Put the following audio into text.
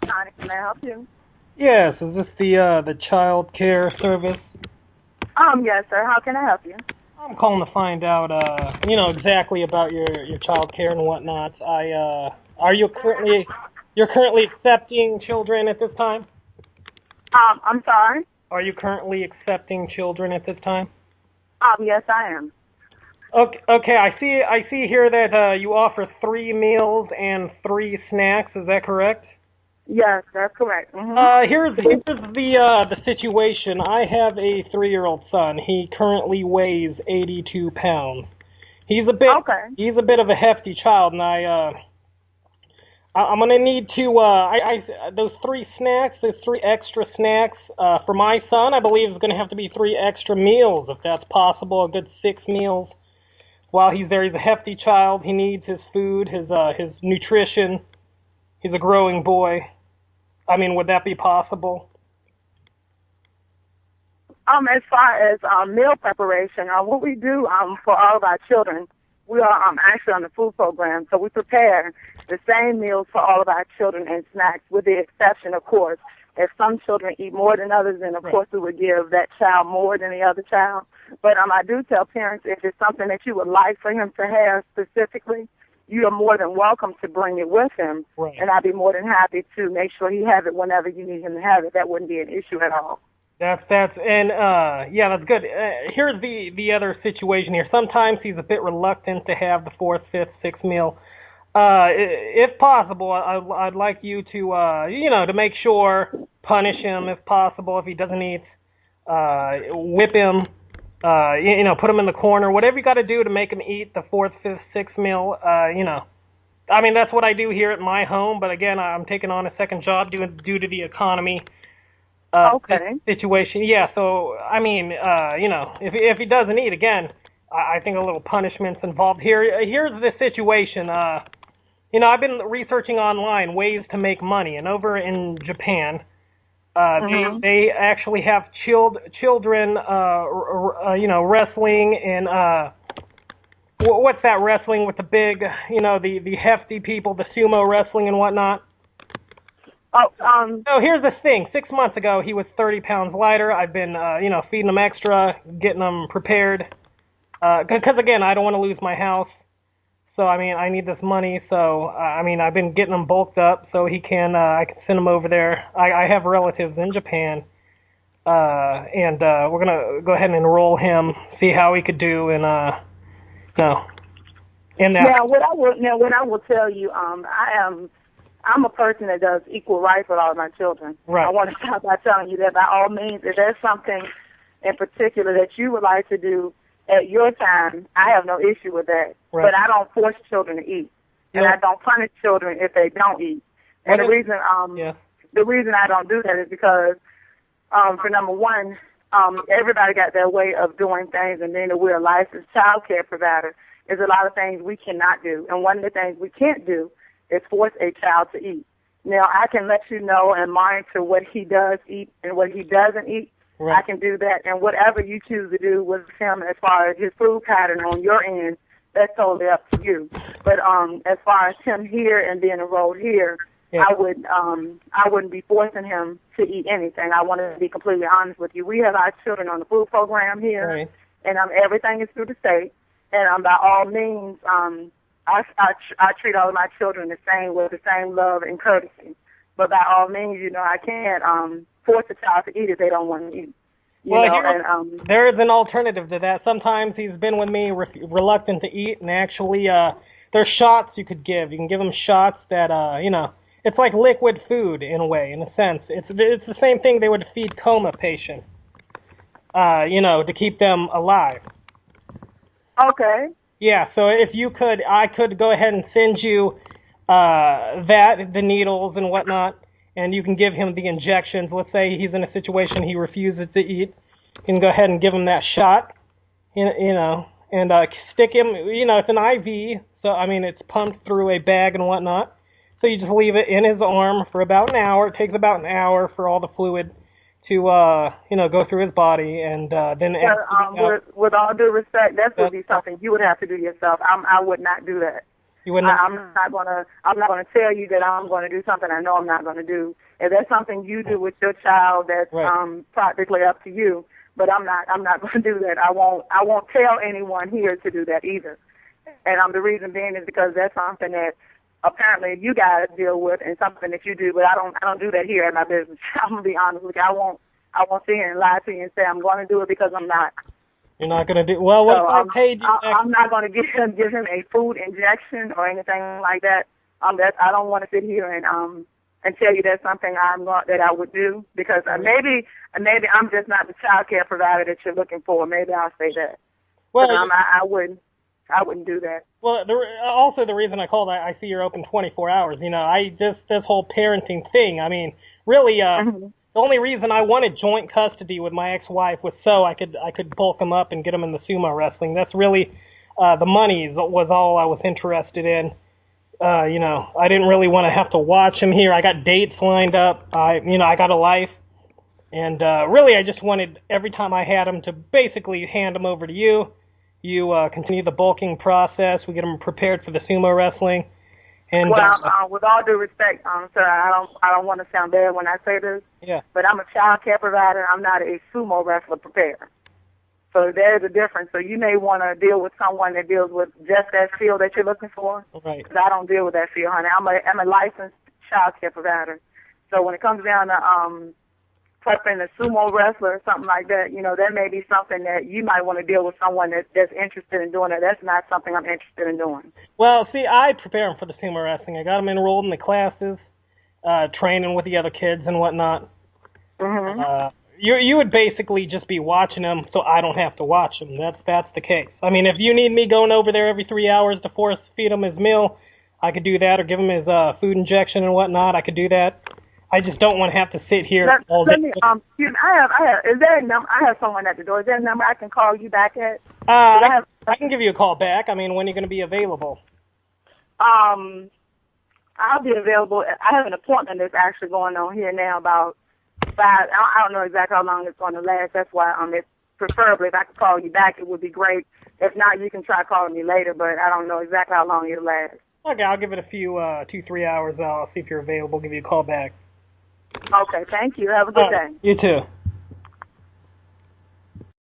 Connie. Can I help you? Yes, is this the child care service? Yes, sir. How can I help you? I'm calling to find out, exactly about your child care and whatnot. Are you currently accepting children at this time? I'm sorry? Are you currently accepting children at this time? Yes, I am. Okay, I see here that you offer 3 meals and 3 snacks. Is that correct? Yes, that's correct. Mm-hmm. Here's the situation. I have a 3-year-old son. He currently weighs 82 pounds. He's a bit of a hefty child, and I'm gonna need to those 3 snacks, those 3 extra snacks for my son. I believe it's gonna have to be 3 extra meals if that's possible. A good 6 meals. While he's there, he's a hefty child. He needs his food, his nutrition. He's a growing boy. I mean, would that be possible? As far as meal preparation, what we do for all of our children, we are actually on the food program, so we prepare the same meals for all of our children and snacks, with the exception, of course, if some children eat more than others, then of course we would give that child more than the other child. But I do tell parents, if it's something that you would like for him to have specifically, you are more than welcome to bring it with him, and I'd be more than happy to make sure he has it whenever you need him to have it. That wouldn't be an issue at all. That's good. Here's the other situation here. Sometimes he's a bit reluctant to have the 4th, 5th, 6th meal. If possible, I'd like you to to make sure, punish him if possible if he doesn't eat, whip him. Put him in the corner, whatever you got to do to make him eat the 4th, 5th, 6th meal, I mean, that's what I do here at my home, but again, I'm taking on a second job due to the economy situation. Yeah, so, I mean, if he doesn't eat, again, I think a little punishment's involved here. Here's the situation. I've been researching online ways to make money, and over in Japan, they actually have children, wrestling and what's that wrestling with the big, the hefty people, the sumo wrestling and whatnot. So here's the thing. 6 months ago, he was 30 pounds lighter. I've been, feeding him extra, getting him prepared, because again, I don't want to lose my house. So, I mean, I need this money, so, I've been getting him bulked up so I can send him over there. I have relatives in Japan, and we're going to go ahead and enroll him, see how he could do, and, in that. Now, what I will tell you, I'm a person that does equal rights with all of my children. Right. I want to start by telling you that by all means, if there's something in particular that you would like to do at your time, I have no issue with that. Right. But I don't force children to eat, and I don't punish children if they don't eat. And the reason I don't do that is because, for number one, everybody got their way of doing things, and then we're a licensed child care provider. There's a lot of things we cannot do, and one of the things we can't do is force a child to eat. Now, I can let you know and monitor what he does eat and what he doesn't eat. Right. I can do that, and whatever you choose to do with him as far as his food pattern on your end, that's totally up to you. But as far as him here and being enrolled here, I wouldn't be forcing him to eat anything. I want to be completely honest with you. We have our children on the food program here, and everything is through the state. And by all means, I treat all of my children the same with the same love and courtesy. But by all means, I can't force a child to eat if they don't want to eat. There is an alternative to that. Sometimes he's been with me reluctant to eat, and actually there's shots you could give. You can give him shots that, it's like liquid food in a way, in a sense. It's the same thing they would feed coma patients, to keep them alive. Okay. Yeah, so if you could, I could go ahead and send you the needles and whatnot, and you can give him the injections. Let's say he's in a situation he refuses to eat. You can go ahead and give him that shot, and stick him, it's an IV, so, it's pumped through a bag and whatnot. So you just leave it in his arm for about an hour. It takes about an hour for all the fluid to, go through his body, and then... with all due respect, that would be something you would have to do yourself. I would not do that. You wouldn't. I'm not gonna tell you that I'm gonna do something I know I'm not gonna do. If that's something you do with your child, that's practically up to you. But I'm not gonna do that. I won't tell anyone here to do that either. And the reason being is because that's something that apparently you guys deal with and something that you do, but I don't do that here at my business. I'm gonna be honest with you. I won't sit here and lie to you and say I'm gonna do it because I'm not. You're not gonna do well. What if I paid you? I'm not gonna give him a food injection or anything like that. I don't want to sit here and tell you that's something that I would do because maybe I'm just not the child care provider that you're looking for. Maybe I'll say that. Well, I wouldn't do that. Well, also the reason I called, I see you're open 24 hours. You know, this whole parenting thing. I mean, really, the only reason I wanted joint custody with my ex-wife was so I could bulk them up and get them in the sumo wrestling. That's really the money was all I was interested in. You know, I didn't really want to have to watch him here. I got dates lined up. I got a life, and really, I just wanted every time I had him to basically hand him over to you. You continue the bulking process. We get them prepared for the sumo wrestling. And with all due respect, sir, I don't want to sound bad when I say this. Yeah. But I'm a child care provider. I'm not a sumo wrestler preparer. So there's a difference. So you may want to deal with someone that deals with just that field that you're looking for. Right. Because I don't deal with that field, honey. I'm a licensed child care provider. So when it comes down to prepping a sumo wrestler or something like that, you know, that may be something that you might want to deal with someone that's interested in doing it. That's not something I'm interested in doing. Well, see, I prepare them for the sumo wrestling. I got them enrolled in the classes, training with the other kids and whatnot. Mm-hmm. You would basically just be watching them so I don't have to watch them. That's the case. I mean, if you need me going over there every 3 hours to force feed him his meal, I could do that, or give him his food injection and whatnot. I could do that. I just don't want to have to sit here all day. Excuse me, is there a number? I have someone at the door. Is there a number I can call you back at? I can give you a call back. I mean, when are you going to be available? I'll be available. I have an appointment that's actually going on here now about 5. I don't know exactly how long it's going to last. That's why preferably if I could call you back, it would be great. If not, you can try calling me later, but I don't know exactly how long it'll last. Okay, I'll give it a few 2-3 hours. I'll see if you're available. Give you a call back. Okay, thank you. Have a good day. You too.